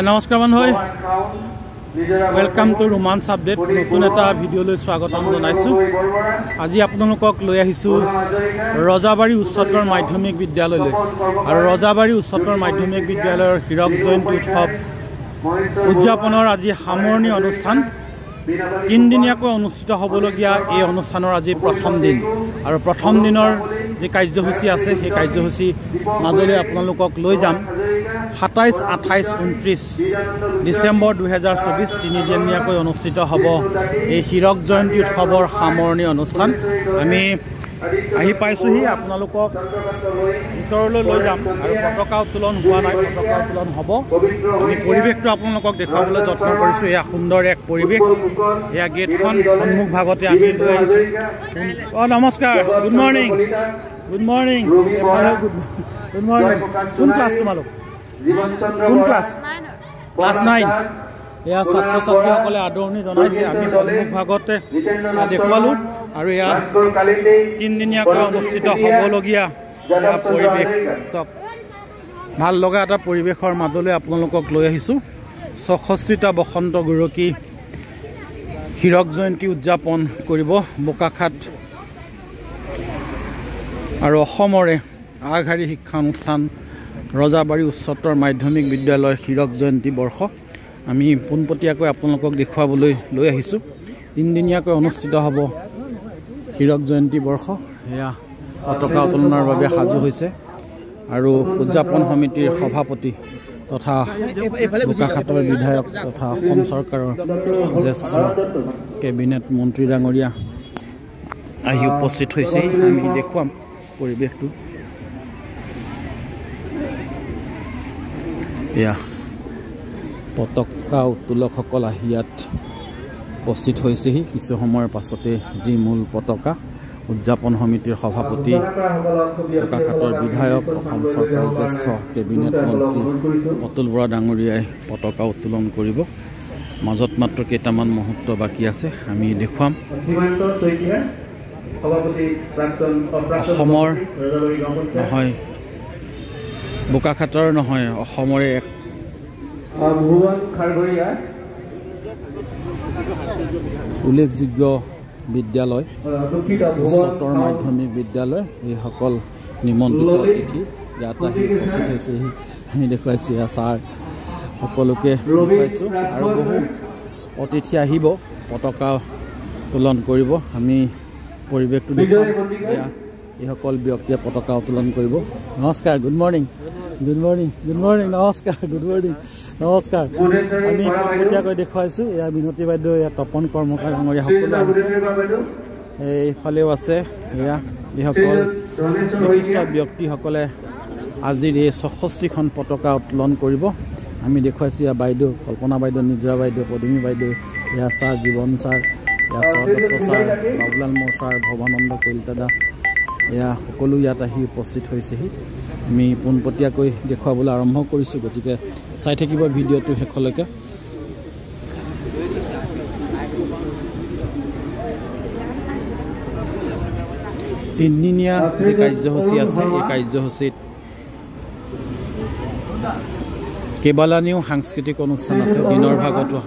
নমস্কাৰ বন্ধু welcome to ৰোমাঞ্চ আপডেট নতুন এটা ভিডিঅ'লৈ স্বাগতম জনাইছোঁ। আজি আপোনালোকক লৈ আহিছোঁ ৰজাবাৰী উচ্চতৰ মাধ্যমিক বিদ্যালয়লৈ আৰু ৰজাবাৰী উচ্চতৰ মাধ্যমিক বিদ্যালয়ৰ হীৰক জয়ন্তী উৎসৱ উদযাপনৰ আজি সামৰণি অনুষ্ঠান তিনিদিনীয়াকৈ অনুষ্ঠিত হ'বলগীয়া এই অনুষ্ঠানৰ আজি প্ৰথম দিন আৰু প্ৰথম দিনৰ যে কাৰ্যসূচী আছে সেই কাৰ্যসূচী মাজলৈ আপোনালোকক লৈ যাম। 27, 28, 29 ডিচেম্বৰ 2024 তিনিদিনীয়াকৈ অনুষ্ঠিত হ'ব এই হীৰক জয়ন্তী উৎসৱৰ সামৰণি অনুষ্ঠান। আমি আহি পাইছোঁহি, আপোনালোকক ভিতৰলৈ লৈ যাম আৰু পতাকা উত্তোলন হোৱা নাই, পতাকা উত্তোলন হ'ব। আমি পৰিৱেশটো আপোনালোকক দেখুৱাবলৈ যত্ন কৰিছোঁ। এয়া সুন্দৰ এক পৰিৱেশ, এয়া গেটখন সন্মুখ ভাগতে আমি লৈ আহিছোঁ। নমস্কাৰ, good morning, good morning, good morning. কোন ক্লাছ তোমালোক? কোন ক্লাছ? ক্লাছ 9। এয়া ছাত্ৰ ছাত্ৰীসকলে আদৰণি জনাইছে। আমি সন্মুখ ভাগতে দেখুৱালোঁ আৰু এয়া তিনিদিনীয়াকৈ অনুষ্ঠিত হ'বলগীয়া এয়া পৰিৱেশ চব ভাল লগা এটা পৰিৱেশৰ মাজলৈ আপোনালোকক লৈ আহিছোঁ। 64টা বসন্ত গৰকী হীৰক জয়ন্তী উদযাপন কৰিব বোকাখাত আৰু অসমৰে আগশাৰী শিক্ষানুষ্ঠান ৰজাবাৰী উচ্চতৰ মাধ্যমিক বিদ্যালয়ৰ হীৰক জয়ন্তী বৰ্ষ আমি পোনপটীয়াকৈ আপোনালোকক দেখুৱাবলৈ লৈ আহিছোঁ। তিনিদিনীয়াকৈ অনুষ্ঠিত হ'ব হীৰক জয়ন্তী বৰ্ষ। এয়া পতাকা উত্তোলনৰ বাবে সাজু হৈছে আৰু উদযাপন সমিতিৰ সভাপতি তথা বোকাখাতৰ বিধায়ক তথা অসম চৰকাৰৰ জ্যেষ্ঠ কেবিনেট মন্ত্ৰী ডাঙৰীয়া আহি উপস্থিত হৈছে। আমি দেখুৱাম পৰিৱেশটো। এয়া পতাকা উত্তোলকসকল আহি ইয়াত উপস্থিত হৈছেহি। কিছু সময়ৰ পাছতে যি মূল পতাকা উদযাপন সমিতিৰ সভাপতি বোকাখাতৰ বিধায়ক অসম চৰকাৰৰ জ্যেষ্ঠ কেবিনেট মন্ত্ৰী অতুল বৰা ডাঙৰীয়াই পতাকা উত্তোলন কৰিব। মাজত মাত্ৰ কেইটামান মুহূৰ্ত বাকী আছে, আমি দেখুৱাম। অসমৰ নহয়, বোকাখাতৰ নহয়, অসমৰে এক উল্লেখযোগ্য বিদ্যালয় উচ্চতৰ মাধ্যমিক বিদ্যালয়। এইসকল নিমন্ত্ৰিত অতিথি ইয়াত আহি উপস্থিত হৈছে। আমি দেখুৱাইছোঁ এয়া ছাৰ সকলোকে দেখুৱাইছোঁ আৰু বহু অতিথি আহিব পতাকা উত্তোলন কৰিব। আমি পৰিৱেশটো দেখুৱাম। এয়া এইসকল ব্যক্তিয়ে পতাকা উত্তোলন কৰিব। নমস্কাৰ, good morning, good morning, good morning, নমস্কাৰ, গুড মৰ্ণিং, নমস্কাৰ। আমি পোনপটীয়াকৈ দেখুৱাইছোঁ। এয়া মিনতী বাইদেউ, এয়া তপন কৰ্মকাৰ ডাঙৰীয়া সকলো আহিছে। এইফালেও আছে এয়া এইসকল বিশিষ্ট ব্যক্তিসকলে আজিৰ এই 64খন পতাকা উত্তোলন কৰিব। আমি দেখুৱাইছোঁ এয়া বাইদেউ কল্পনা বাইদেউ, নিজৰা বাইদেউ, পদুমী বাইদেউ, এয়া ছাৰ জীৱন ছাৰ, এয়া শৰদত্ত ছাৰ, বাবুলাল মোৰ ছাৰ, ভৱানন্দ কলিতা, এয়া সকলো ইয়াত আহি উপস্থিত হৈছেহি। আমি পোনপটীয়াকৈ দেখুৱাবলৈ আৰম্ভ কৰিছোঁ, গতিকে চাই থাকিব ভিডিঅ'টো শেষলৈকে। তিনিদিনীয়া যি কাৰ্যসূচী আছে এই কাৰ্যসূচীত কেইবালানিও সাংস্কৃতিক অনুষ্ঠান আছে। দিনৰ ভাগতো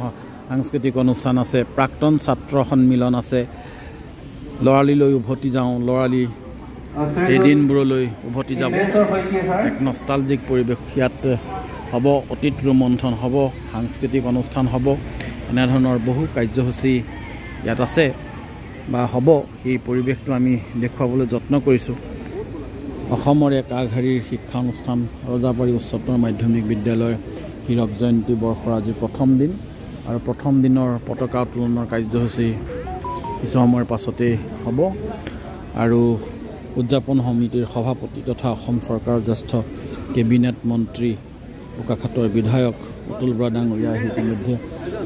সাংস্কৃতিক অনুষ্ঠান আছে, প্ৰাক্তন ছাত্ৰ সন্মিলন আছে, ল'ৰালিলৈ উভতি যাওঁ, ল'ৰালি এই দিনবোৰলৈ উভতি যাব। এক নষ্টালজিক পৰিৱেশ ইয়াত হ'ব, অতীত ৰোমন্থন হ'ব, সাংস্কৃতিক অনুষ্ঠান হ'ব, এনেধৰণৰ বহু কাৰ্যসূচী ইয়াত আছে বা হ'ব। সেই পৰিৱেশটো আমি দেখুৱাবলৈ যত্ন কৰিছোঁ। অসমৰ এক আগশাৰীৰ শিক্ষানুষ্ঠান ৰজাবাৰী উচ্চতৰ মাধ্যমিক বিদ্যালয়ৰ হীৰক জয়ন্তী বৰ্ষৰ আজি প্ৰথম দিন আৰু প্ৰথম দিনৰ পতাকা উত্তোলনৰ কাৰ্যসূচী কিছু সময়ৰ পাছতেই হ'ব আৰু উদযাপন সমিতিৰ সভাপতি তথা অসম চৰকাৰৰ জ্যেষ্ঠ কেবিনেট মন্ত্ৰী বোকাখাতৰ বিধায়ক অতুল বৰা ডাঙৰীয়া আহি ইতিমধ্যে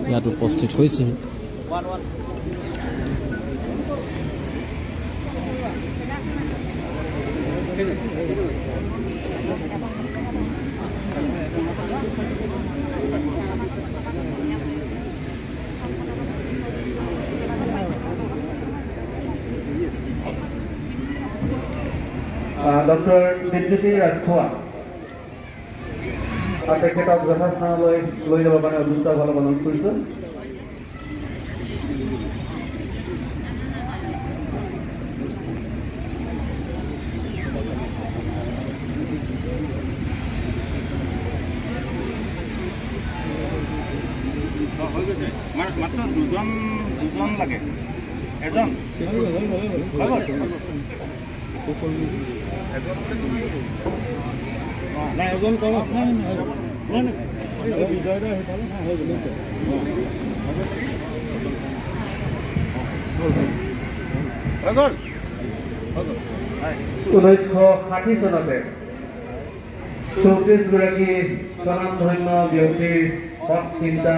ইয়াত উপস্থিত হৈছেহি। ডক্টৰ বিদ্যুতী ৰাজখোয়া আৰু তেখেতক যথাস্থানলৈ লৈ যাবৰ কাৰণে অভিযুক্তসকলক অনুৰোধ কৰিছোঁ। মাত্ৰ দুজন লাগে এজন নাই এজন কম গ'ল 1960 চনতে 34গৰাকী স্বনামধন্য ব্যক্তিৰ সৎ চিন্তা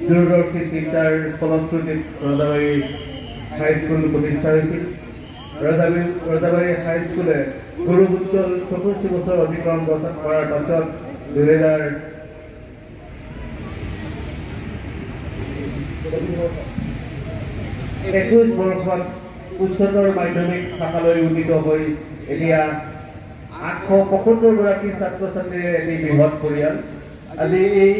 দূৰদৰ্শী চিন্তাৰ ফলশ্ৰুতিত ৰজাবাৰী হাইস্কুল প্ৰতিষ্ঠা হৈছিল। ৰজাবাৰী হাইস্কুলে গুৰুগুত্তৰ 64 বছৰ অতিক্ৰম কৰাৰ পাছত 2021 বৰ্ষত উচ্চতৰ মাধ্যমিক শাখালৈ উন্নীত হৈ এতিয়া 875গৰাকী ছাত্ৰ ছাত্ৰীৰে এটি বৃহৎ পৰিয়াল। আজি এই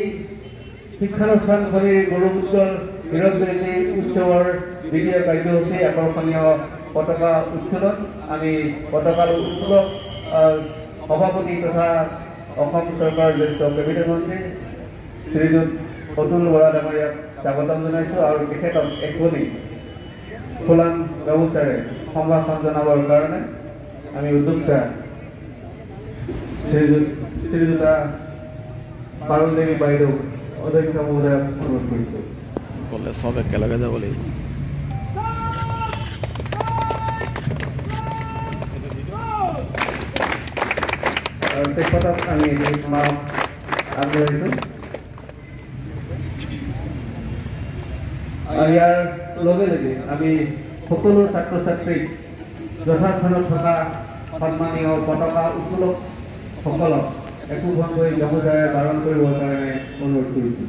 শিক্ষানুষ্ঠানখনিৰ গুৰুগুত্তৰ হীৰক জয়ন্তী উৎসৱৰ দ্বিতীয় কাৰ্যসূচী আকৰ্ষণীয় পতাকা উত্তোলন। আমি পতাকা উত্তোলক সভাপতি তথা অসম চৰকাৰৰ জ্যেষ্ঠ কেবিনেট মন্ত্ৰী শ্ৰীযুত অতুল বৰা ডাঙৰীয়াক স্বাগতম জনাইছোঁ আৰু তেখেতক এখনি ফুলাম গামোচাৰে সম্ভাষণ জনাবৰ কাৰণে আমি উদ্যোক্তা শ্ৰীযুতা পাৰুল দেৱী বাইদেউ অধ্যক্ষ মহোদয়ক অনুৰোধ কৰিছোঁ। ক'লে চব একেলগে যাব লাগিব। আৰু তেখেতক আমি আগবঢ়াইছোঁ। আৰু ইয়াৰ লগে লগে আমি সকলো ছাত্ৰ ছাত্ৰীক যথাস্থানত থকা সন্মানীয় পতাকা উত্তোলক সকলক একোখনকৈ গামোচাৰে বাৰণ কৰিবৰ কাৰণে অনুৰোধ কৰিছোঁ।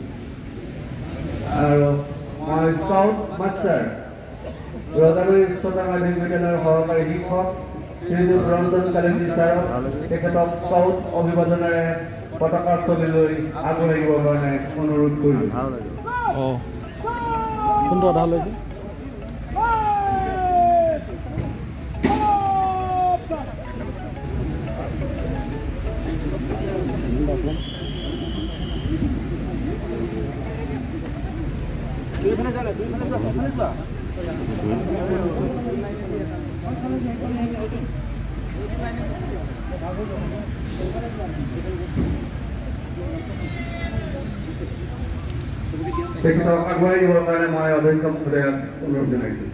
আৰু মই স্কাউট মাষ্টাৰ ৰজাবাৰী উচ্চতৰ মাধ্যমিক বিদ্যালয়ৰ সহকাৰী শিক্ষক শ্ৰীযুত ৰঞ্জন কালিন্দী ছাৰক তেখেতক স্কাউট অভিবাদনেৰে পতাকা স্থলীলৈ আগবঢ়াই দিবৰ কাৰণে অনুৰোধ কৰিছোঁ। কোনটো আধা লৈছে তেখেতক আগবঢ়াই দিবৰ কাৰণে মই অধ্যক্ষ মহোদয়ক অনুৰোধ জনাইছোঁ।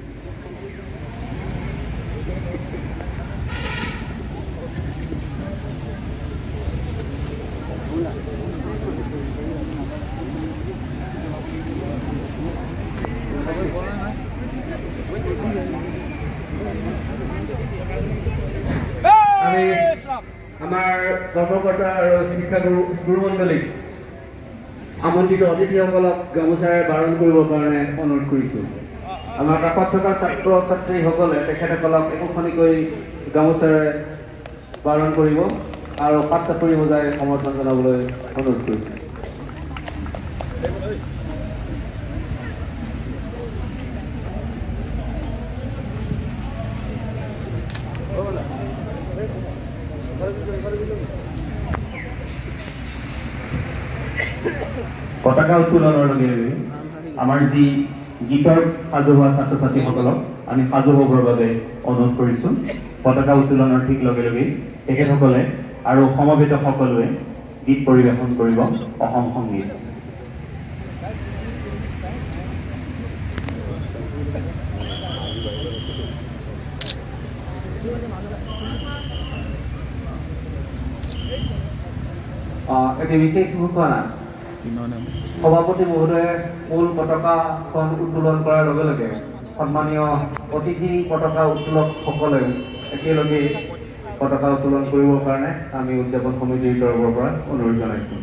আমি আমাৰ কৰ্মকৰ্তা আৰু শিক্ষাগুৰু গুৰুমণ্ডলীক আমন্ত্ৰিত অতিথিসকলক গামোচাৰে বাৰণ কৰিবৰ কাৰণে অনুৰোধ কৰিছোঁ। আমাৰ কাষত থকা ছাত্ৰ ছাত্ৰীসকলে তেখেতসকলক একোখনিকৈ গামোচাৰে বাৰণ কৰিব আৰু পাত চাপৰি বজাই সমৰ্থন জনাবলৈ অনুৰোধ কৰিছোঁ। পতাকা উত্তোলনৰ লগে লগে আমাৰ যি গীতৰ সাজু হোৱা ছাত্ৰ ছাত্ৰীসকলক আমি সাজু হ'বৰ বাবে অনুৰোধ কৰিছোঁ। পতাকা উত্তোলনৰ ঠিক লগে লগে তেখেতসকলে আৰু সমবেত সকলোৱে গীত পৰিৱেশন কৰিব অসম সংগীত। এটি বিশেষ ঘোষণা সভাপতি মহোদয়ে মূল পতাকাখন উত্তোলন কৰাৰ লগে লগে সন্মানীয় অতিথি পতাকা উত্তোলকসকলে একেলগে পতাকা উত্তোলন কৰিবৰ কাৰণে আমি উদযাপন সমিতিৰ তৰফৰ পৰা অনুৰোধ জনাইছোঁ।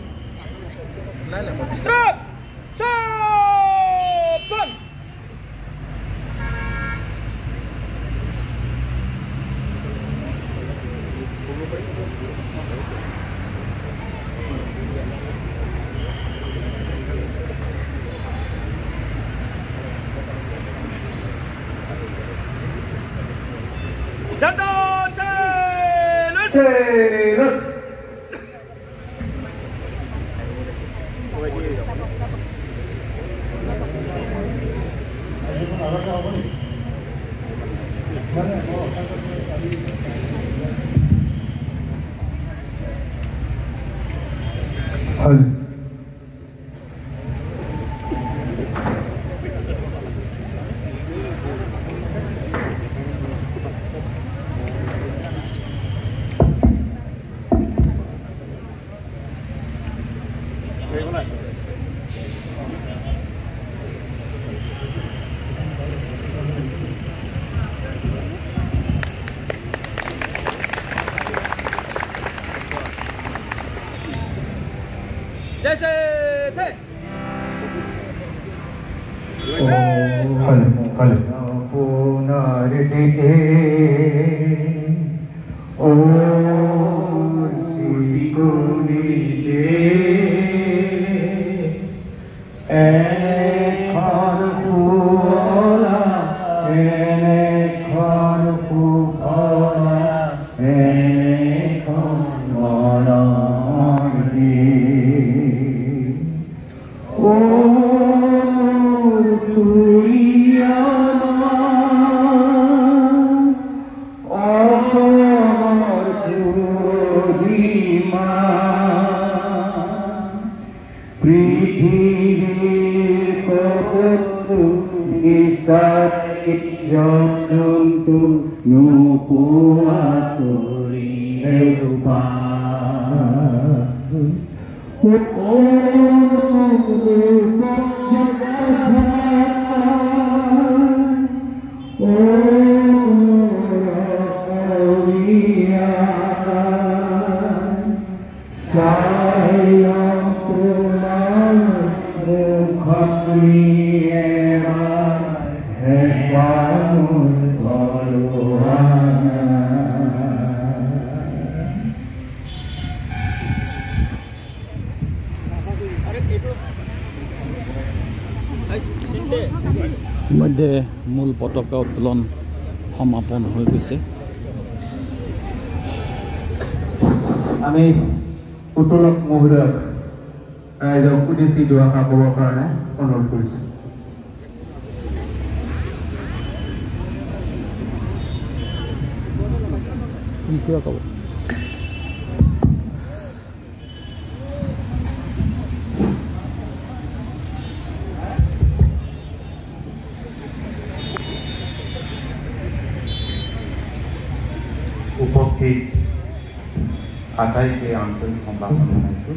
Serut. जैसे थे মধ্যে মূল পতাকা উত্তোলন সমাপন হৈ গৈছে। আমি উত্তোলক মহোদয়ক ৰাইজক উদ্দেশ্যি দুআষাৰ ক'বৰ কাৰণে অনুৰোধ কৰিছোঁ। কিবা ক'ব? উপস্থিত আটাইকে আন্তৰিক সম্ভাষণ জানাইছো।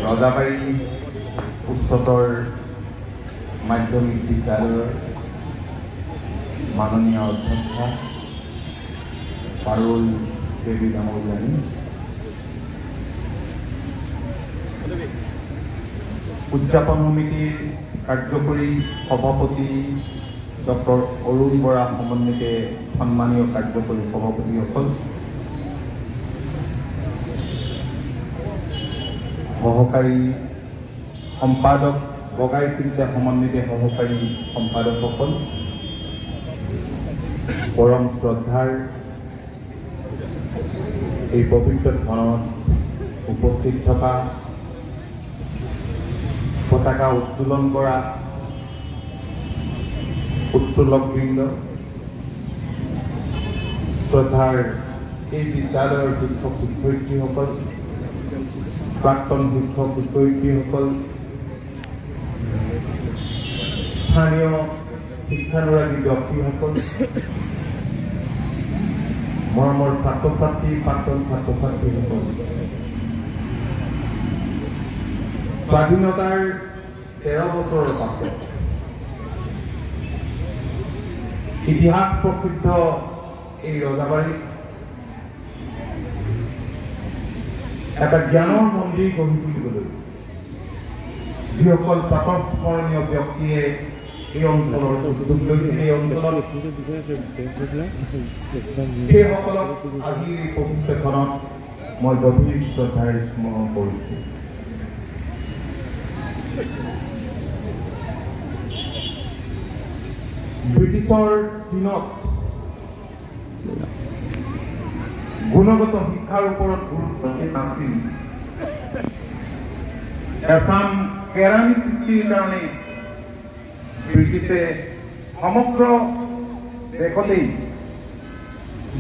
ৰজাবাৰী উচ্চতৰ মাধ্যমিক বিদ্যালয়ৰ মাননীয় অধ্যক্ষা পাৰুল দেৱী ডাঙৰীয়ানী, উদযাপন সমিতিৰ কাৰ্যকৰী সভাপতি ডক্টৰ অৰুণ বৰা সমন্বিতে সন্মানীয় কাৰ্যকৰী সভাপতিসকল, সহকাৰী সম্পাদক বগাই চিন্তা সমন্বিতে সহকাৰী সম্পাদকসকল, পৰম শ্ৰদ্ধাৰ এই পবিত্ৰ ধনত উপস্থিত থকা পতাকা উত্তোলন কৰা উত্তোলকবৃন্দ, শ্ৰদ্ধাৰ এই বিদ্যালয়ৰ শিক্ষক শিক্ষয়িত্ৰীসকল, প্ৰাক্তন শিক্ষক শিক্ষয়িত্ৰীসকল, স্থানীয় শিক্ষানুৰাগী ব্যক্তিসকল, মৰমৰ ছাত্ৰ ছাত্ৰী, প্ৰাক্তন ছাত্ৰ ছাত্ৰীসকল, স্বাধীনতাৰ 13 বছৰৰ পাছত ইতিহাস প্ৰসিদ্ধ এই ৰজাবাৰীত এটা জ্ঞানৰ মন্দিৰ গঢ়ি তুলিবলৈ যিসকল প্ৰাতঃস্মৰণীয় ব্যক্তিয়ে এই অঞ্চলৰ উদ্যোগ লৈছিল, এই অঞ্চলত সেইসকলক আজিৰ এই পবিত্ৰ ক্ষণত মই গভীৰ শ্ৰদ্ধাৰে স্মৰণ কৰিছোঁ। ব্ৰিটিছৰ দিনত গুণগত শিক্ষাৰ ওপৰত গুৰুত্ব নাছিল। এছাম কেৰাণী সৃষ্টিৰ কাৰণে ব্ৰিটিছে সমগ্ৰ দেশতেই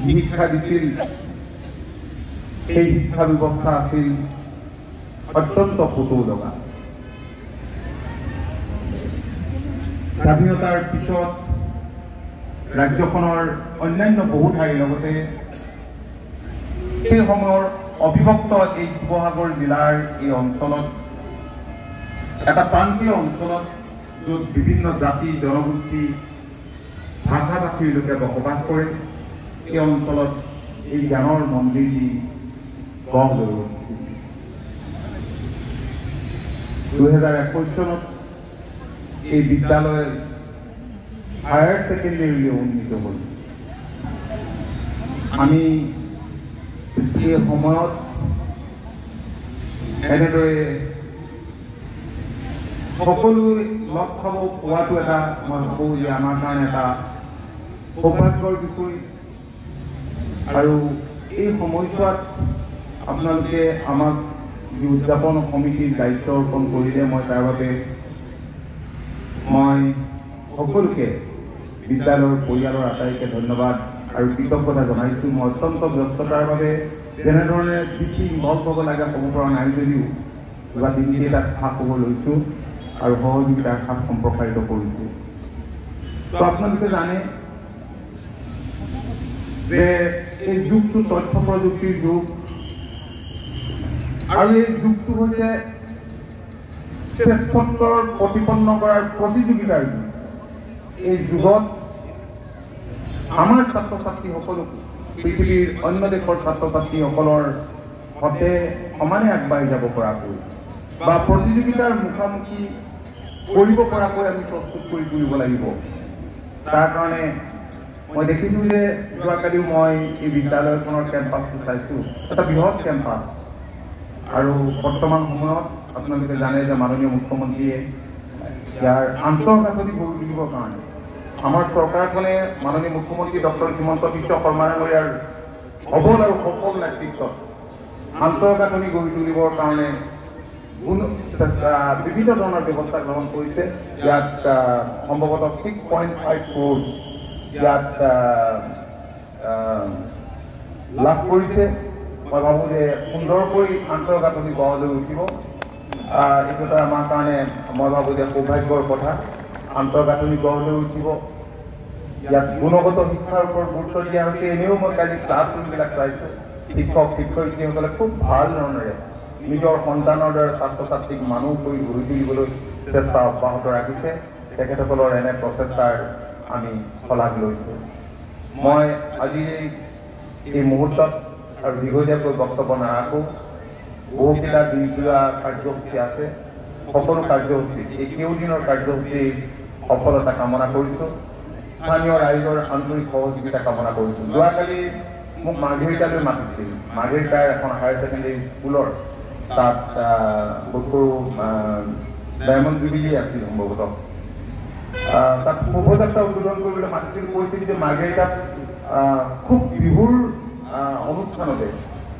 শিক্ষা দিছিল। সেই শিক্ষা ব্যৱস্থা আছিল অত্যন্ত কটু লগা। স্বাধীনতাৰ পিছত ৰাজ্যখনৰ অন্যান্য বহু ঠাইৰ লগতে সেই সময়ৰ অবিভক্ত এই শিৱসাগৰ জিলাৰ এই অঞ্চলত এটা প্ৰান্তীয় অঞ্চলত য'ত বিভিন্ন জাতি জনগোষ্ঠী ভাষা ভাষীৰ লোকে বসবাস কৰে, এই অঞ্চলত এই জ্ঞানৰ মন্দিৰ গঢ় লৈ উঠিছিল। 2021 চনত এই বিদ্যালয় হায়াৰ ছেকেণ্ডেৰীলৈ উন্নীত হ'ল। আমি এই সময়ত এনেদৰে সকলো লগ খাব পোৱাটো এটা মই ভাবোঁ যে আমাৰ কাৰণে এটা সৌভাগ্যৰ বিষয়। আৰু এই সময়ছোৱাত আপোনালোকে আমাক যি উদযাপন সমিতিৰ দায়িত্ব অৰ্পণ কৰিলে, মই তাৰ বাবে মই সকলোকে বিদ্যালয়ৰ পৰিয়ালৰ আটাইকে ধন্যবাদ আৰু কৃতজ্ঞতা জনাইছোঁ। মই অত্যন্ত ব্যস্ততাৰ বাবে যেনেধৰণে চিঠি ইনভল্ভ হ'ব লাগে হ'ব পৰা নাই যদিও কিবা দিনকেইটাত খা খবৰ লৈছোঁ আৰু সহযোগিতাৰ হাত সম্প্ৰসাৰিত কৰিছোঁ। তো আপোনালোকে জানে যে এই যুগটো তথ্য প্ৰযুক্তিৰ যুগ আৰু এই যুগটো হৈছে শ্ৰেষ্ঠত্বৰ প্ৰতিপন্ন কৰাৰ প্ৰতিযোগিতাৰ যুগ। এই যুগত আমাৰ ছাত্ৰ ছাত্ৰীসকলক পৃথিৱীৰ অন্য দেশৰ ছাত্ৰ ছাত্ৰীসকলৰ সতে সমানে আগবাঢ়ি যাব পৰাকৈ বা প্ৰতিযোগিতাৰ মুখামুখি কৰিব পৰাকৈ আমি প্ৰস্তুত কৰি তুলিব লাগিব। তাৰ কাৰণে মই দেখিছোঁ যে যোৱাকালিও মই এই বিদ্যালয়খনৰ কেম্পাছটো চাইছোঁ, এটা বৃহৎ কেম্পাছ। আৰু বৰ্তমান সময়ত আপোনালোকে জানে যে মাননীয় মুখ্যমন্ত্ৰীয়ে ইয়াৰ আন্তঃগাঁথনি গঢ়ি তুলিবৰ কাৰণে আমাৰ চৰকাৰখনে মাননীয় মুখ্যমন্ত্ৰী ডক্টৰ হিমন্ত বিশ্ব শৰ্মা ডাঙৰীয়াৰ সবল আৰু সফল নেতৃত্বত আন্তঃগাঁথনি গঢ়ি তুলিবৰ কাৰণে বিভিন্ন ধৰণৰ ব্যৱস্থা গ্ৰহণ কৰিছে। ইয়াত সম্ভৱতঃ 6.5 crore ইয়াত লাভ কৰিছে। মই ভাবোঁ যে সুন্দৰকৈ আন্তঃগাঁথনি গঢ় লৈ উঠিব। এইটো এটা আমাৰ কাৰণে মই ভাবোঁ যে সৌভাগ্যৰ কথা। আন্তঃগাঁথনি গঢ় লৈ উঠিব। ইয়াত গুণগত শিক্ষাৰ ওপৰত গুৰুত্ব দিয়া হৈছে। এনেও মই কালি ক্লাছৰুমবিলাক চাইছোঁ, শিক্ষক শিক্ষয়িত্ৰীসকলে খুব ভাল ধৰণেৰে নিজৰ সন্তানৰ দৰে ছাত্ৰ ছাত্ৰীক মানুহ কৰি গঢ়ি তুলিবলৈ চেষ্টা অব্যাহত ৰাখিছে। তেখেতসকলৰ এনে প্ৰচেষ্টাৰ আমি শলাগ লৈছোঁ। মই আজি এই মুহূৰ্তত আৰু দীঘলীয়াকৈ বক্তব্য নাৰাখোঁ। বহুকেইটা দিনজোৰা কাৰ্যসূচী আছে। সকলো কাৰ্যসূচী এই কেইদিনৰ কাৰ্যসূচীৰ সফলতা কামনা কৰিছোঁ। স্থানীয় ৰাইজৰ আন্তৰিক সহযোগিতা কামনা কৰিছোঁ। যোৱাকালি মোক মাৰ্ঘেৰিটালৈ মাতিছিল। মাৰ্ঘেৰিটাৰ এখন হায়াৰ ছেকেণ্ডেৰী স্কুলৰ তাত সৰু ডায়মণ্ড জুবিলি আছিল সম্ভৱতঃ। তাত শোভাযাত্ৰা উদ্বোধন কৰিবলৈ মাতিছিল। কৈছিল যে মাৰ্ঘেৰিটাত খুব বিহুৰ অনুষ্ঠানতে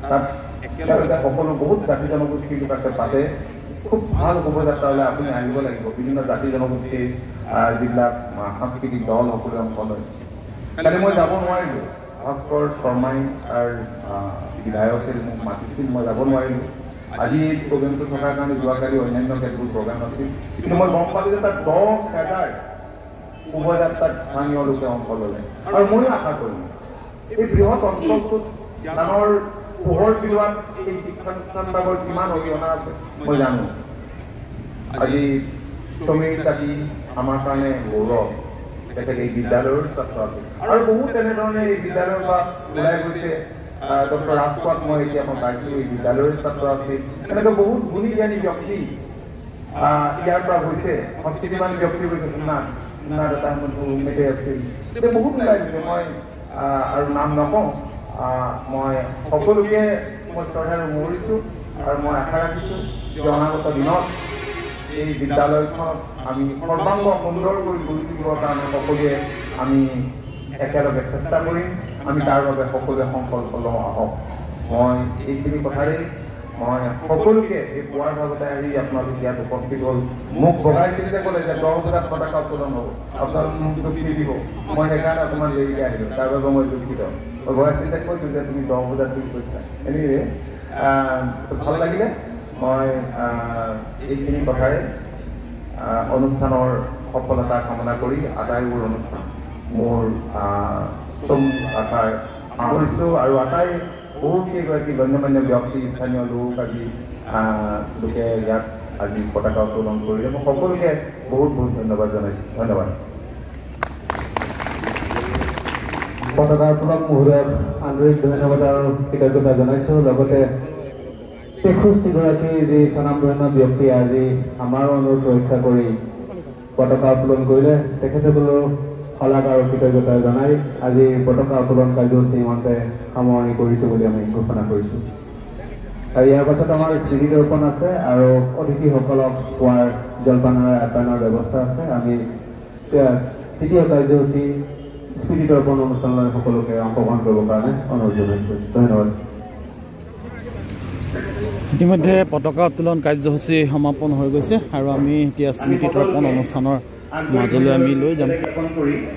তাত একেলগে সকলো বহুত জাতি জনগোষ্ঠীৰ লোকে পাতে। খুব ভাল শোভাযাত্ৰা হ'লে আপুনি আহিব লাগিব। বিভিন্ন জাতি জনগোষ্ঠীৰ যিবিলাক সাংস্কৃতিক দল সকলোৱে অংশ লয়। কালি মই যাব নোৱাৰিলোঁ। ভাস্কৰ শৰ্মাই তাৰ বিধায়ক আছিল, মোক মাতিছিল, মই যাব নোৱাৰিলোঁ। আজি প্ৰগ্ৰেমটো থকাৰ কাৰণে যোৱাকালি অন্যান্য কেতবোৰ প্ৰগ্ৰেম আছিল। কিন্তু মই গম পালোঁ যে তাত 10,000 শোভাযাত্ৰাত স্থানীয় লোকে অংশ ল'লে। আৰু ময়ো আশা কৰিম এই বৃহৎ অঞ্চলটোত ডাঙৰ পোহৰ বিলোৱাত এই শিক্ষানুষ্ঠানবিলাকৰ কিমান অৰিহণা আছে মই জানো। আজি সমীৰ কাটি আমাৰ কাৰণে গৌৰৱ। তেখেতে এই বিদ্যালয়ৰ ছাত্ৰ আছিল আৰু বহুত তেনেধৰণে এই বিদ্যালয়ৰ পৰা ওলাই গৈছে। ডক্টৰ ৰাজখোৱাত মই এতিয়া মই পাইছোঁ এই বিদ্যালয়ৰ ছাত্ৰ আছিল। এনেকৈ বহুত গুণী জ্ঞানী ব্যক্তি ইয়াৰ পৰা হৈছে। সংস্কৃতিমান ব্যক্তি হৈছে। এটা ৰুমমেটে আছিল। তেতিয়া বহুত ওলাই গৈছে। মই আৰু নাম নকওঁ। মই সকলোকে মই শ্ৰদ্ধাৰে মৰিছোঁ আৰু মই আশা ৰাখিছোঁ যে অনাগত দিনত এই বিদ্যালয়খনক আমি সৰ্বাংগ সুন্দৰকৈ গঢ়ি তুলিবৰ কাৰণে সকলোৱে আমি একেলগে চেষ্টা কৰিম। আমি তাৰ বাবে সকলোৱে সংকল্প লওঁ আহক। মই এইখিনি কথাৰেই মই সকলোকে এই পুৱাৰ ভাগতে আহি আপোনালোক ইয়াত উপস্থিত হ'ল। মোক বগাই চিন্তা ক'লে যে 10 বজাত পতাকা উত্তোলন হ'ব, আপোনালোক মোক দুখি দিব, মই সেইকাৰণে অকণমান দেৰিকৈ আহিলোঁ, তাৰ বাবে মই দুখিত। মই বগাই চিন্তাক কৈছোঁ যে তুমি 10 বজাত ঠিক কৈছা। এনেকৈ ভাল লাগিলে। মই এইখিনি কথাৰে অনুষ্ঠানৰ সফলতা কামনা কৰি আটাইবোৰ অনুষ্ঠান মোৰ আশাৰ কৰিছোঁ আৰু আটাই বহুত কেইগৰাকী গণ্যমান্য ব্যক্তি স্থানীয় লোক আজি লোকে ইয়াত আজি পতাকা উত্তোলন কৰিলে। মই সকলোকে বহুত বহুত ধন্যবাদ জনাইছোঁ। ধন্যবাদ। পতাকা উত্তোলন মুহূৰ্তত আন্তৰিক ধন্যবাদ আৰু কৃতজ্ঞতা জনাইছোঁ। লগতে 63গৰাকী যি স্বনামধন্য ব্যক্তি আজি আমাৰ অনুৰোধ ৰক্ষা কৰি পতাকা উত্তোলন কৰিলে তেখেতসকলৰ শলাগ আৰু কৃতজ্ঞতা জনাই আজি পতাকা উত্তোলন কাৰ্যসূচী ইমানতে সামৰণি কৰিছোঁ বুলি আমি ঘোষণা কৰিছোঁ। আৰু ইয়াৰ পাছত আমাৰ স্মৃতি দৰ্পণ আছে আৰু অতিথিসকলক খোৱাৰ জলপানৰ আপ্যায়নৰ ব্যৱস্থা আছে। আমি তৃতীয় কাৰ্যসূচী স্মৃতি দৰ্পণ অনুষ্ঠানলৈ সকলোকে অংশগ্ৰহণ কৰিবৰ কাৰণে অনুৰোধ জনাইছোঁ। ধন্যবাদ। ইতিমধ্যে পতাকা উত্তোলন কাৰ্যসূচী সমাপন হৈ গৈছে আৰু আমি এতিয়া স্মৃতি তৰ্পণ অনুষ্ঠানৰ মাজলৈ আমি লৈ যাম।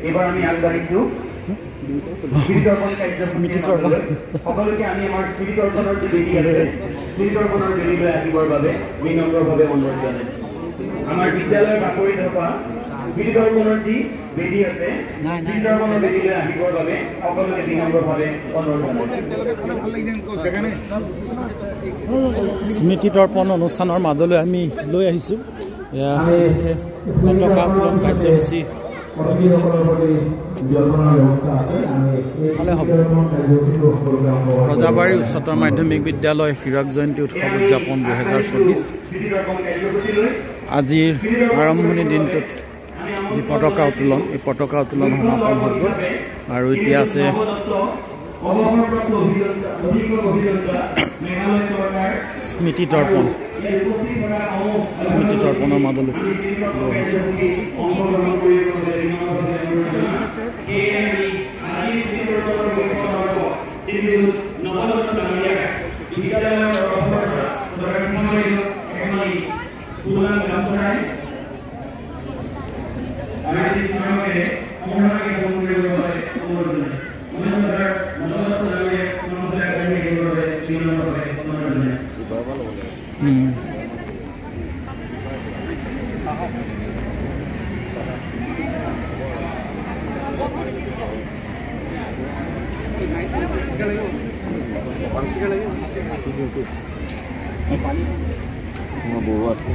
এইবাৰ আমি আগবাঢ়িছোঁ স্মৃতি তৰ্পণ সকলোকে আমি আমাৰ স্মৃতি তৰ্পণৰ যি বেদী আছে স্মৃতি তৰ্পণৰ বেদীলৈ আহিবৰ বাবে বিনম্ৰভাৱে অনুৰোধ জনাইছোঁ। আমাৰ বিদ্যালয়ৰ বাকৰি থকা স্মৃতি তৰ্পণৰ যি বেদী আছে স্মৃতি তৰ্পণৰ বেদীলৈ আহিবৰ বাবে সকলোকে বিনম্ৰভাৱে অনুৰোধ জনাইছোঁ। স্মৃতি তৰ্পণ অনুষ্ঠানৰ মাজলৈ আমি লৈ আহিছোঁ। পতাকা উত্তোলন কাৰ্যসূচী ৰজাবাৰী উচ্চতৰ মাধ্যমিক বিদ্যালয় হীৰক জয়ন্তী উৎসৱ উদযাপন 2024 আজিৰ আৰম্ভণি দিনটোত যি পতাকা উত্তোলন, এই পতাকা উত্তোলন সমাপন হৈ গ'ল আৰু এতিয়া আছে স্মৃতি তৰ্পণ। স্মৃতি তৰ্পণৰ মাজলৈ লৈ আহিছোঁ। বড়ো আছে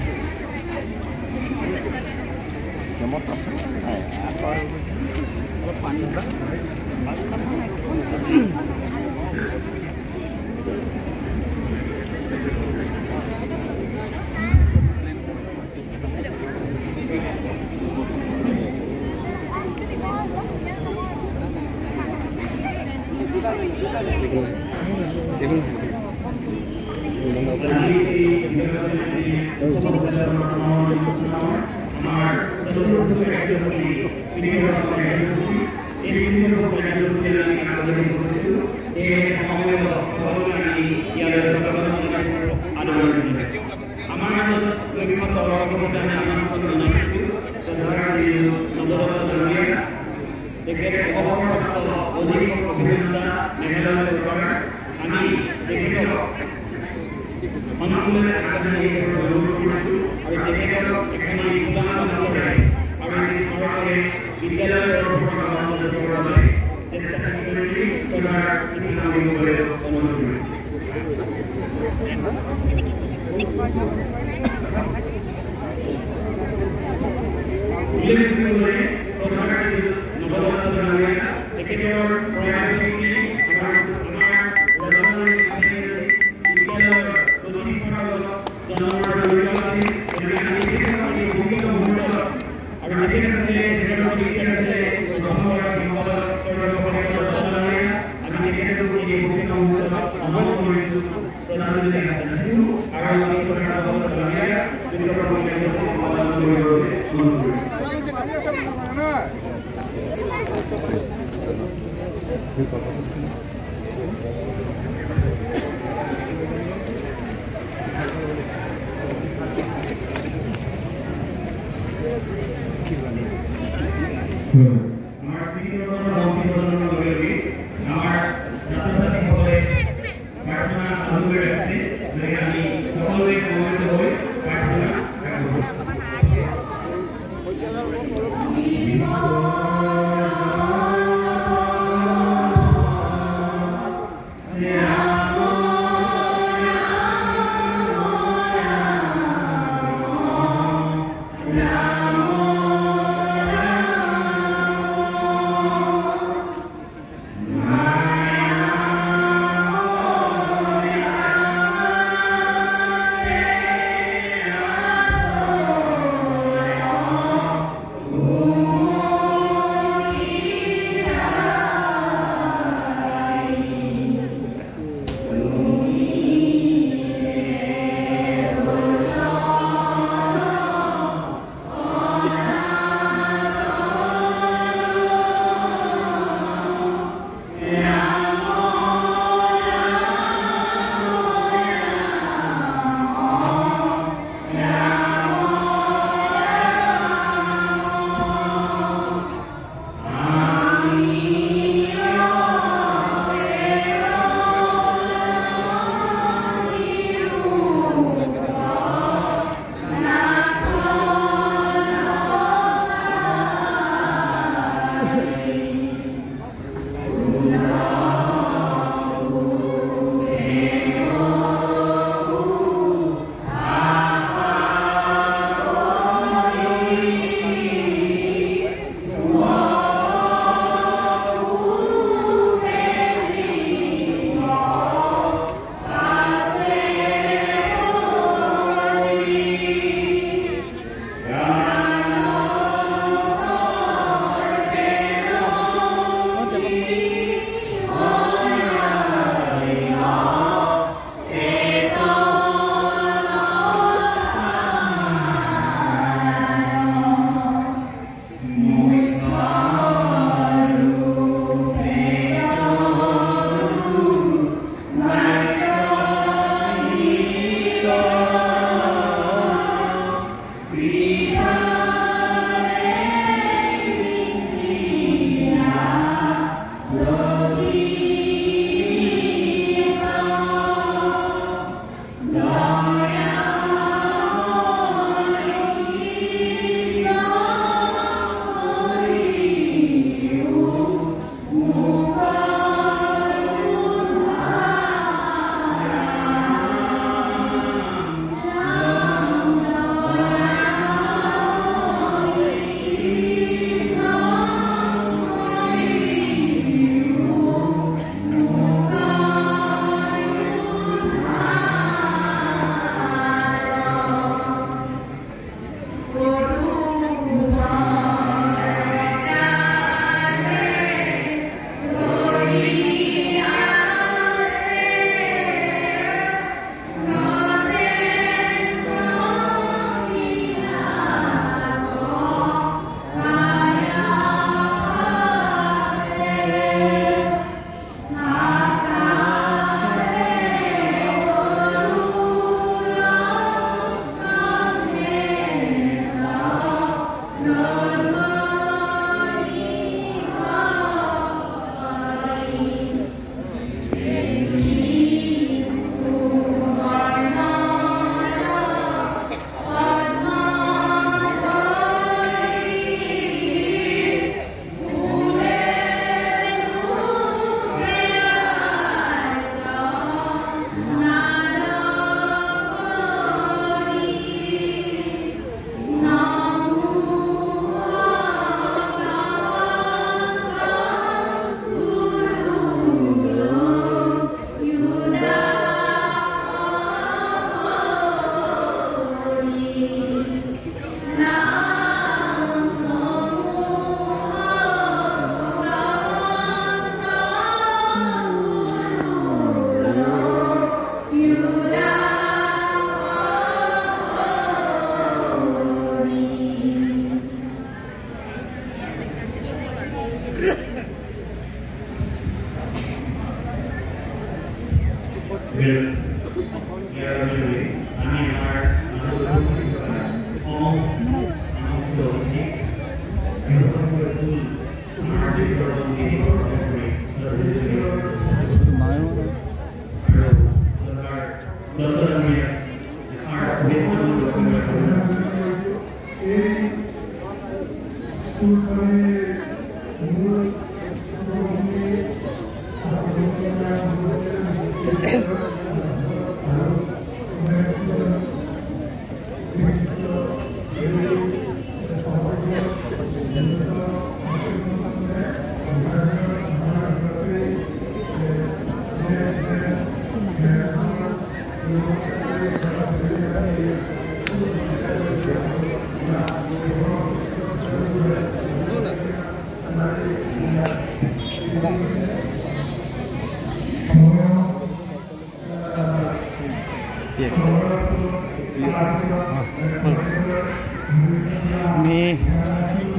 আমি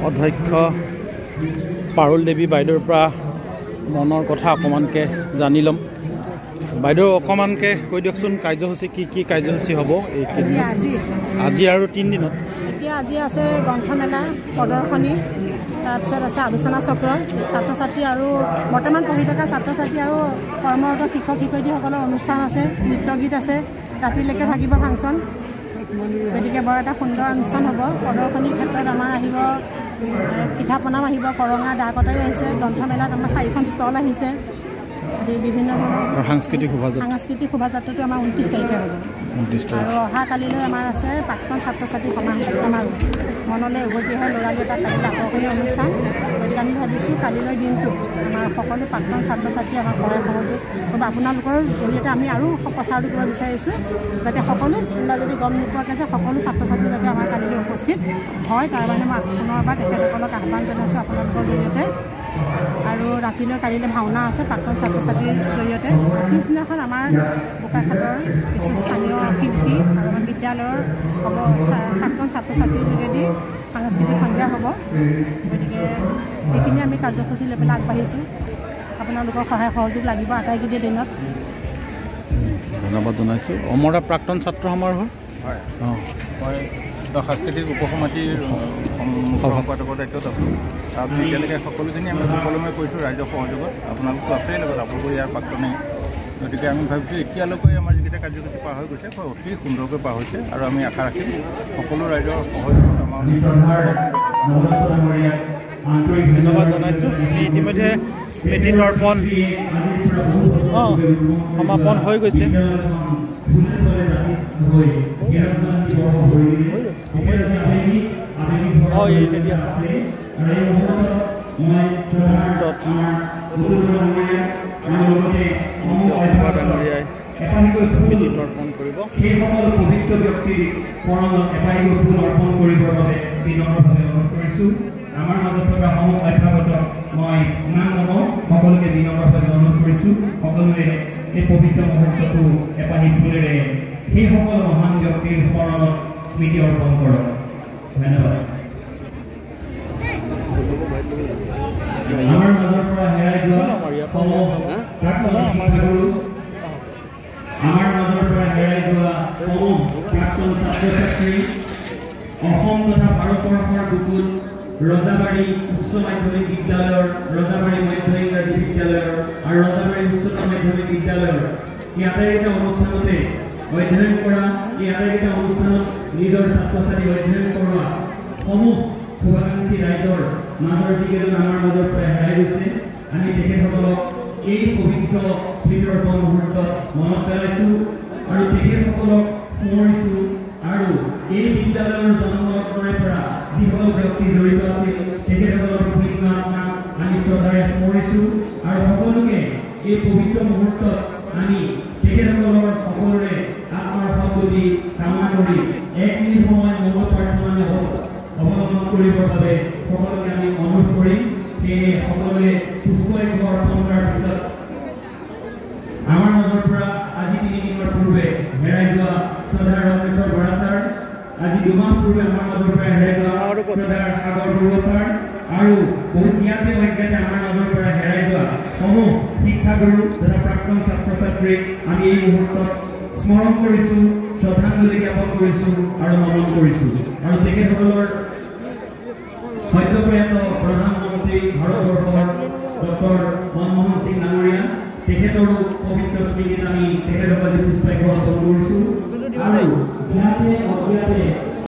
অধ্যক্ষ পাৰুল দেৱী বাইদেউৰ পৰা মনৰ কথা অকণমানকৈ জানি ল'ম। বাইদেউ অকণমানকৈ কৈ দিয়কচোন কাৰ্যসূচী কি কাৰ্যসূচী হ'ব এইকেইদিন আজি আৰু 3 দিনত? এতিয়া আজি আছে গ্ৰন্থমেলা প্ৰদৰ্শনী, তাৰপিছত আছে আলোচনা চক্ৰ, ছাত্ৰ ছাত্ৰী আৰু বৰ্তমান পঢ়ি থকা ছাত্ৰ ছাত্ৰী আৰু কৰ্মৰত শিক্ষক শিক্ষয়িত্ৰীসকলৰ অনুষ্ঠান আছে, নৃত্য গীত আছে, ৰাতিলৈকে থাকিব ফাংচন। গতিকে বৰ এটা সুন্দৰ অনুষ্ঠান হ'ব। প্ৰদৰ্শনীৰ ক্ষেত্ৰত আমাৰ আহিব পিঠা পনাও আহিব, কৰঙা দা কটাৰী আহিছে, গ্ৰন্থমেলাত আমাৰ 4খন ষ্টল আহিছে, বিভিন্ন ধৰণৰ সাংস্কৃতিক শোভাযাত্ৰাটো আমাৰ 29 তাৰিখে হ'ব। আৰু অহা কালিলৈ আমাৰ আছে প্ৰাক্তন ছাত্ৰ ছাত্ৰী সমাৰোহ, মনলৈ উভতি অহা ল'ৰাকেইটাক কালিলৈ আকৰ্ষণীয় অনুষ্ঠান। গতিকে আমি ভাবিছোঁ কালিলৈ দিনটো আমাৰ সকলো প্ৰাক্তন ছাত্ৰ ছাত্ৰী আমাৰ সহায় সহযোগ বা আপোনালোকৰ জৰিয়তে আমি আৰু প্ৰচাৰটো কৰিব বিচাৰিছোঁ, যাতে সকলো কোনোবা যদি গম নোপোৱাকৈ যে সকলো ছাত্ৰ ছাত্ৰী যাতে আমাৰ কালিলৈ উপস্থিত হয়, তাৰ কাৰণে মই পুনৰবাৰ তেখেতসকলক আহ্বান জনাইছোঁ আপোনালোকৰ জৰিয়তে। আৰু ৰাতিলৈ কালিলৈ ভাওনা আছে প্ৰাক্তন ছাত্ৰ ছাত্ৰীৰ জৰিয়তে। পিছদিনাখন আমাৰ বোকাখাটৰ কিছু স্থানীয় শিল্পী আৰু আমাৰ বিদ্যালয়ৰ হ'ব প্ৰাক্তন ছাত্ৰ ছাত্ৰীৰ যোগেদি সাংস্কৃতিক সন্ধিয়া হ'ব। গতিকে এইখিনি আমি কাৰ্যসূচী লৈ পেলাই আগবাঢ়িছোঁ। আপোনালোকৰ সহায় সহযোগ লাগিব আটাইকেইটা দিনত। ধন্যবাদ জনাইছোঁ। অমৰা প্ৰাক্তন ছাত্ৰ সমাৰোহ হয়, মই সাংস্কৃতিক উপসমিতিৰ সম্পাদকৰ দায়িত্বত আছোঁ। আমি এতিয়ালৈকে সকলোখিনি আমি সুকলমে কৰিছোঁ ৰাইজৰ সহযোগত। আপোনালোকতো আছেই লগত, আপোনালোকৰ ইয়াৰ প্ৰাক্তনেই। গতিকে আমি ভাবিছোঁ এতিয়ালৈকে আমাৰ যিকেইটা কাৰ্যসূচী পাৰ হৈ গৈছে অতি সুন্দৰকৈ পাৰ হৈছে, আৰু আমি আশা ৰাখিম সকলো ৰাইজৰ সহযোগত আমাৰ ধন্যবাদ জনাইছোঁ। ইতিমধ্যে স্মৃতি তৰ্পণ সমাপন হৈ গৈছে। স্মৃতি তৰ্পণ কৰিব। সেইসকল পবিত্ৰ ব্যক্তিৰ পৰণত এপাৰি ফুল অৰ্পণ কৰিবৰ বাবে বিনম্ৰভাৱে অনুৰোধ কৰিছোঁ। আমাৰ মাজত থকা সমূহ অভ্যাগত মই ইমান নকওঁ, সকলোকে বিনম্ৰভাৱে অনুৰোধ কৰিছোঁ সকলোৱে এই পবিত্ৰ মুহূৰ্তটো এপাৰি ফুলেৰে সেইসকল মহান ব্যক্তিৰ পৰণত স্মৃতি অৰ্পণ কৰক। ধন্যবাদ। আমাৰ মাজৰ পৰা হেৰাই যোৱা আমাৰ মাজৰ পৰা হেৰাই যোৱা সমূহ প্ৰাক্তন ছাত্ৰ ছাত্ৰী, অসম তথা ভাৰতবৰ্ষৰ বুকুত ৰজাবাৰী উচ্চ মাধ্যমিক বিদ্যালয়ৰ, ৰজাবাৰী মধ্য ইংৰাজী বিদ্যালয়ৰ আৰু ৰজাবাৰী উচ্চতৰ মাধ্যমিক বিদ্যালয়ৰ এই আটাইকেইটা অনুষ্ঠানতে অধ্যয়ন কৰা, এই আটাইকেইটা অনুষ্ঠানত নিজৰ ছাত্ৰ ছাত্ৰী অধ্যয়ন কৰোৱা সমূহ শুভাকাংক্ষী ৰাইজৰ মাজৰ যিকেইজন আমাৰ মাজৰ পৰা হেৰাই গৈছে, আমি তেখেতসকলক এই পবিত্ৰ স্মৃতিতৰ্পণ মুহূৰ্তত মনত পেলাইছোঁ আৰু তেখেতসকলক সোঁৱৰিছোঁ। আৰু এই বিদ্যালয়ৰ জন্মৰ পৰা যিসকল ব্যক্তি জড়িত আছিল তেখেতসকলৰ বিভিন্ন আত্মাক আমি শ্ৰদ্ধাৰে সোঁৱৰিছোঁ আৰু সকলোকে এই পবিত্ৰ মুহূৰ্তত আমি তেখেতসকলৰ সকলোৰে আত্মাৰ সদ্গতি কামনা কৰি 1 মিনিট সময় মঙ্গল প্ৰাৰ্থনা অৱলম্বন কৰিবৰ বাবে সকলোকে আমি অনুৰোধ কৰিম। সেয়ে সকলোৱে পুষ্প অৰ্পণ কৰাৰ পিছত আমাৰ মাজৰ পৰা আজি 3 দিনৰ পূৰ্বে হেৰাই যোৱা শ্ৰদ্ধাৰ ৰমেশ্বৰ বৰা ছাৰ, আজি 2 মাহ পূৰ্বে আমাৰ মাজৰ পৰা হেৰাই যোৱা শ্ৰদ্ধাৰ সাগৰ বৰুৱা ছাৰ, আৰু বহুত ইয়াতে অজ্ঞাতে আমাৰ মাজৰ পৰা হেৰাই যোৱা সমূহ শিক্ষাগুৰু তথা প্ৰাক্তন ছাত্ৰ ছাত্ৰীক আমি এই মুহূৰ্তত স্মৰণ কৰিছোঁ, শ্ৰদ্ধাঞ্জলি জ্ঞাপন কৰিছোঁ আৰু নমন কৰিছোঁ। আৰু তেখেতসকলৰ সদ্যপ্ৰয়াত প্ৰধানমন্ত্ৰী ভাৰতবৰ্ষৰ ডক্টৰ মনমোহন সিং ডাঙৰীয়া তেখেতৰো পবিত্ৰ স্মৃতিত আমি তেখেতসকলে পুষ্পাৰ্ঘ্য অৰ্পণ কৰিছোঁ। আৰু